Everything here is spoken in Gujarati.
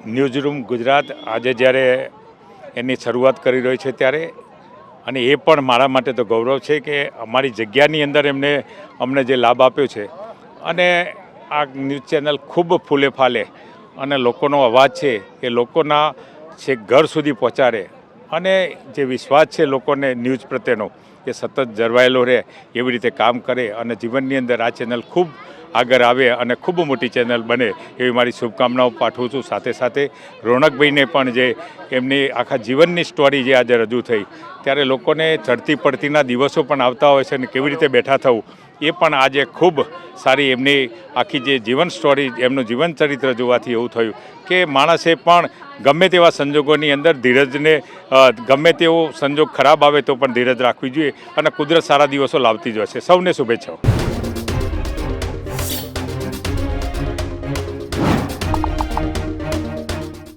ન્યૂઝરૂમ ગુજરાત આજે જ્યારે એની શરૂઆત કરી રહ્યો છે ત્યારે અને એ પણ મારા માટે તો ગૌરવ છે કે અમારી જગ્યાની અંદર અમને જે લાભ આપ્યો છે અને આ ન્યૂઝ ચેનલ ખૂબ ફૂલે ફાલે અને લોકોનો અવાજ છે એ લોકોના છેક ઘર સુધી પહોંચાડે અને જે વિશ્વાસ છે લોકોને ન્યૂઝ પ્રત્યેનો એ સતત જળવાયેલો રહે એવી રીતે કામ કરે અને જીવનની અંદર આ ચેનલ ખૂબ આગળ આવે અને ખૂબ મોટી ચેનલ બને એવી મારી શુભકામનાઓ પાઠવું છું। સાથે સાથે રોનકભાઈને પણ જે એમની આખા જીવનની સ્ટોરી જે આજે રજૂ થઈ ત્યારે લોકોને ચડતી પડતીના દિવસો પણ આવતા હોય છે અને કેવી રીતે બેઠા થવું એ પણ આજે ખૂબ સારી એમની આખી જે જીવન સ્ટોરી એમનું જીવન ચરિત્ર જોવાથી એવું થયું કે માણસે પણ ગમે તેવા સંજોગોની અંદર ધીરજને ગમે તેવો સંજોગ ખરાબ આવે તો પણ ધીરજ રાખવી જોઈએ અને કુદરત સારા દિવસો લાવતી જ હોય છે। સૌને શુભેચ્છાઓ।